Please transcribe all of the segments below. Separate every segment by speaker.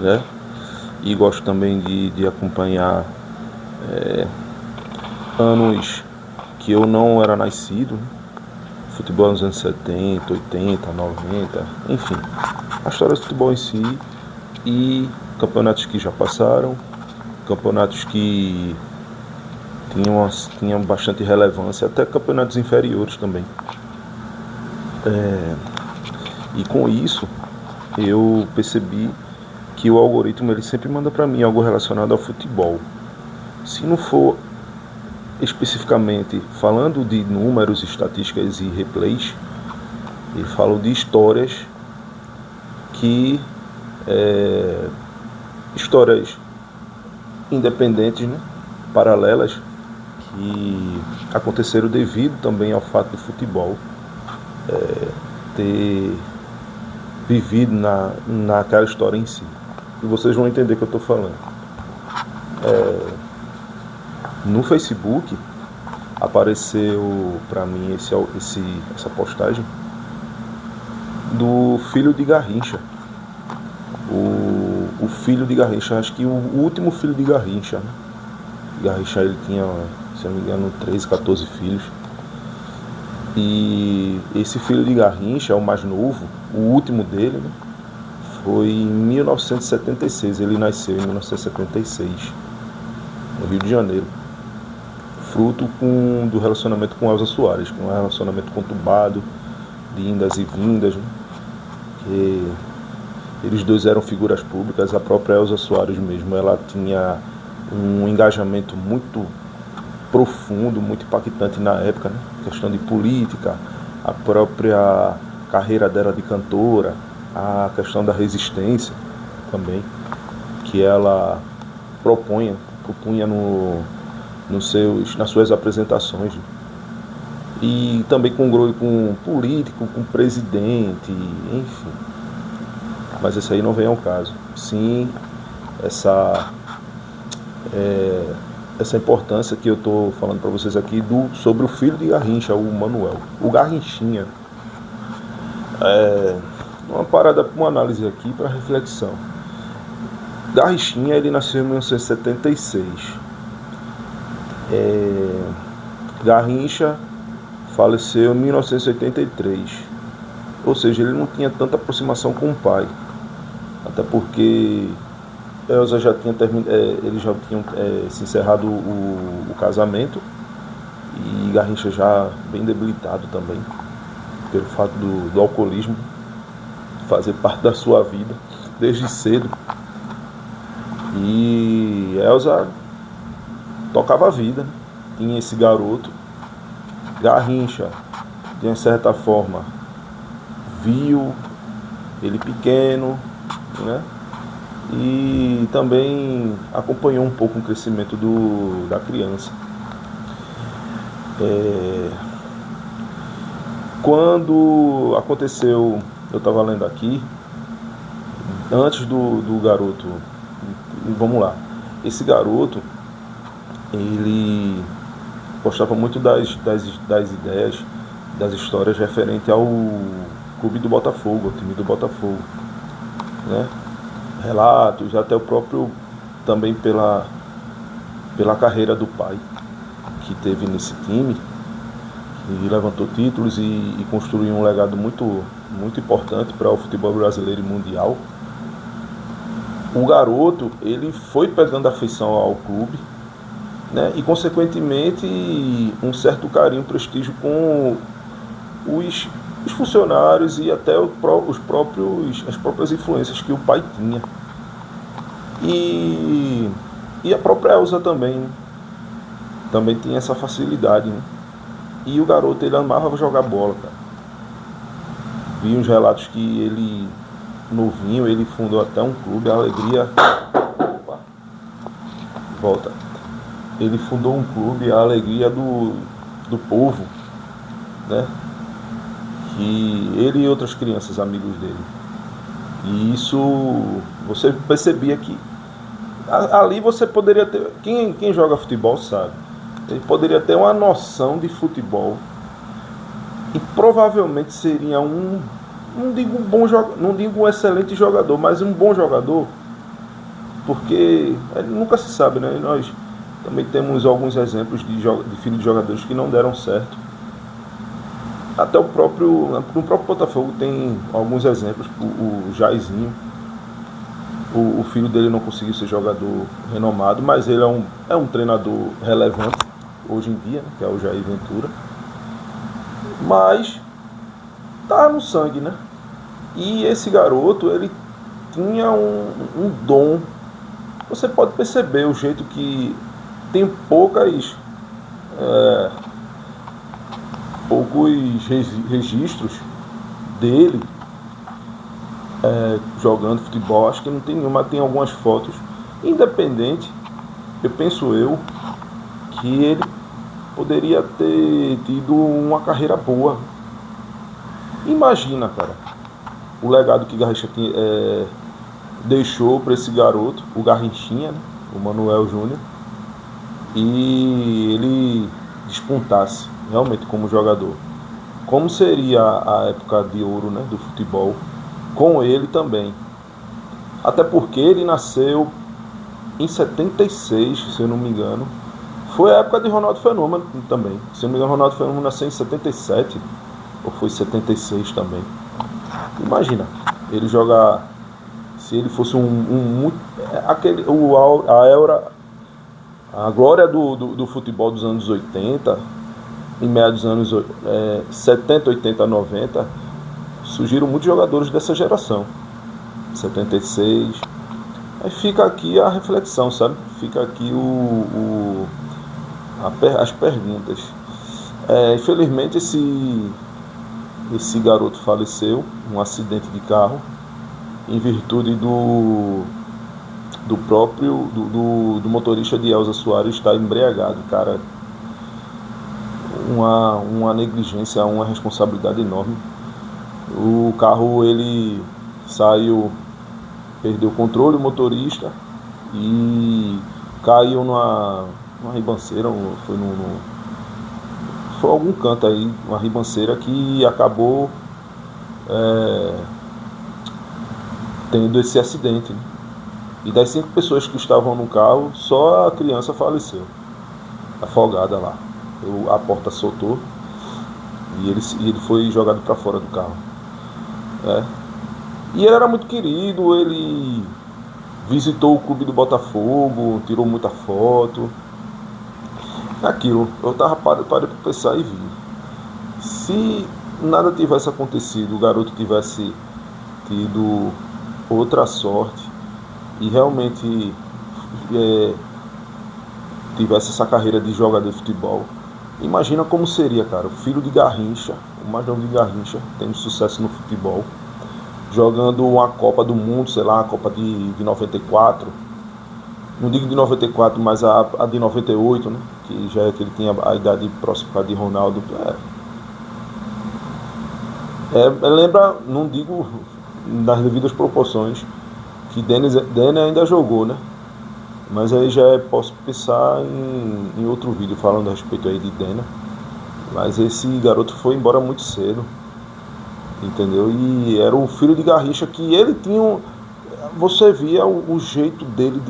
Speaker 1: né? E gosto também de acompanhar anos que eu não era nascido, né? Futebol nos anos 70, 80, 90, enfim, a história do futebol em si e campeonatos que já passaram, campeonatos que tinham bastante relevância, até campeonatos inferiores também. E com isso, eu percebi que o algoritmo ele sempre manda para mim algo relacionado ao futebol. Se não for especificamente falando de números, estatísticas e replays, ele fala de histórias que histórias independentes, né, paralelas, que aconteceram devido também ao fato do futebol ter vivido naquela história em si. E vocês vão entender o que eu estou falando. No Facebook apareceu para mim essa postagem do filho de Garrincha. O filho de Garrincha, acho que o último filho de Garrincha. Né? Garrincha ele tinha, se não me engano, 13, 14 filhos. E esse filho de Garrincha, o mais novo, o último dele, né, foi em 1976. Ele nasceu em 1976, no Rio de Janeiro. Fruto do relacionamento com Elza Soares, que é um relacionamento conturbado, de indas e vindas, né? Que eles dois eram figuras públicas. A própria Elza Soares mesmo, ela tinha um engajamento muito profundo, muito impactante na época, né? Questão de política, a própria carreira dela de cantora, a questão da resistência também, que ela propunha nas suas apresentações. E também com político, com presidente, enfim. Mas esse aí não vem ao caso. Sim, essa importância que eu estou falando para vocês aqui sobre o filho de Garrincha, o Manuel, o Garrinchinha. Uma análise aqui para reflexão. Garrinchinha, ele nasceu em 1976. Garrincha faleceu em 1983. Ou seja, ele não tinha tanta aproximação com o pai. Até porque Elza eles já tinham se encerrado o casamento, e Garrincha já bem debilitado também, pelo fato do alcoolismo fazer parte da sua vida desde cedo. E Elza tocava a vida, né? Tinha esse garoto. Garrincha, de uma certa forma, viu ele pequeno, né? E também acompanhou um pouco o crescimento da criança. Quando aconteceu, eu estava lendo aqui, antes do garoto, vamos lá, esse garoto, ele gostava muito das ideias, das histórias referentes ao clube do Botafogo, ao time do Botafogo, né? Relatos, até o próprio, também pela carreira do pai, que teve nesse time, e levantou títulos e construiu um legado muito, muito importante para o futebol brasileiro e mundial. O garoto, ele foi pegando afeição ao clube, né, e consequentemente um certo carinho, prestígio com os funcionários e até as próprias influências que o pai tinha. E a própria Elza também, né? Também tinha essa facilidade, né? E o garoto, ele amava jogar bola, cara. Vi uns relatos que ele, novinho, ele fundou até um clube, a Alegria. Opa, volta. Ele fundou um clube, a Alegria do Povo, né? Que ele e outras crianças, amigos dele. E isso, você percebia que ali você poderia ter, quem joga futebol sabe, ele poderia ter uma noção de futebol e provavelmente seria não digo um excelente jogador, mas um bom jogador porque nunca se sabe, né? E nós também temos alguns exemplos de filhos de jogadores que não deram certo. Até no próprio Botafogo tem alguns exemplos. O Jairzinho, o filho dele não conseguiu ser jogador renomado, mas ele é um treinador relevante hoje em dia, né, que é o Jair Ventura. Mas tá no sangue, né? E esse garoto, ele tinha um dom. Você pode perceber o jeito que tem poucos registros dele jogando futebol. Acho que não tem nenhuma, tem algumas fotos. Independente, penso eu, que ele poderia ter tido uma carreira boa. Imagina, cara, o legado que Garrincha deixou para esse garoto, o Garrinchinha, né, o Manuel Júnior, e ele despontasse realmente como jogador. Como seria a época de ouro, né, do futebol com ele também. Até porque ele nasceu em 76, se eu não me engano. Foi a época de Ronaldo Fenômeno também. Se eu não me engano, Ronaldo Fenômeno nasceu em 77, ou foi 76 também. Imagina, ele jogar, se ele fosse a glória do futebol dos anos 80, em meados dos anos 70, 80, 90, surgiram muitos jogadores dessa geração. 76. Aí fica aqui a reflexão, sabe? Fica aqui as perguntas. Infelizmente esse garoto faleceu num acidente de carro em virtude do motorista de Elza Soares estar embriagado. Cara, uma negligência, uma responsabilidade enorme. O carro, ele saiu, perdeu o controle, o motorista, e caiu numa ribanceira, foi algum canto aí, uma ribanceira, que acabou tendo esse acidente, né? E das 5 pessoas que estavam no carro, só a criança faleceu, afogada lá. A porta soltou e ele foi jogado para fora do carro. E ele era muito querido, ele visitou o clube do Botafogo, tirou muita foto. Aquilo, eu parei para pensar e vi. Se nada tivesse acontecido, o garoto tivesse tido outra sorte e realmente tivesse essa carreira de jogador de futebol, imagina como seria, cara, o filho de Garrincha, o mais novo de Garrincha, tendo sucesso no futebol, jogando uma Copa do Mundo, sei lá, a Copa de 94, não digo de 94, mas a de 98, né, que já é que ele tinha a idade próxima de Ronaldo. Lembra, não digo nas devidas proporções, que Dene ainda jogou, né? Mas aí já posso pensar em outro vídeo falando a respeito aí de Dene. Mas esse garoto foi embora muito cedo, entendeu? E era o filho de Garrincha, que ele tinha você via o jeito dele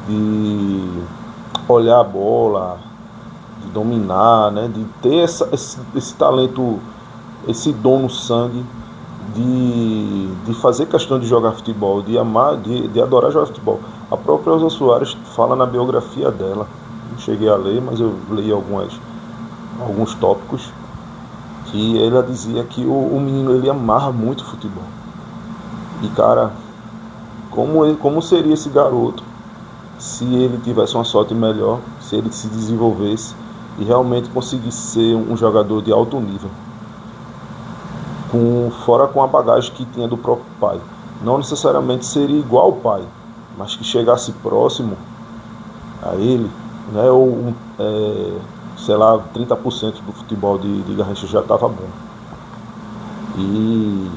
Speaker 1: de olhar a bola, de dominar, né? De ter esse talento, esse dom no sangue, de fazer questão de jogar futebol, de amar, de adorar jogar futebol. A própria Elza Soares fala na biografia dela, não cheguei a ler, mas eu li alguns tópicos, que ela dizia que o menino, ele amava muito futebol. E, cara, como seria esse garoto se ele tivesse uma sorte melhor, se ele se desenvolvesse e realmente conseguisse ser um jogador de alto nível, fora com a bagagem que tinha do próprio pai. Não necessariamente seria igual ao pai, mas que chegasse próximo a ele, né? Ou sei lá, 30% do futebol de Garrincha já estava bom. E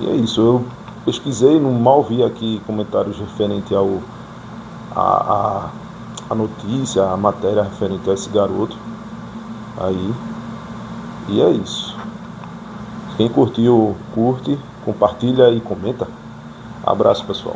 Speaker 1: é isso. Eu pesquisei, não mal vi aqui comentários referente a notícia, a matéria referente a esse garoto aí. E é isso. Quem curtiu, curte, compartilha e comenta. Abraço, pessoal.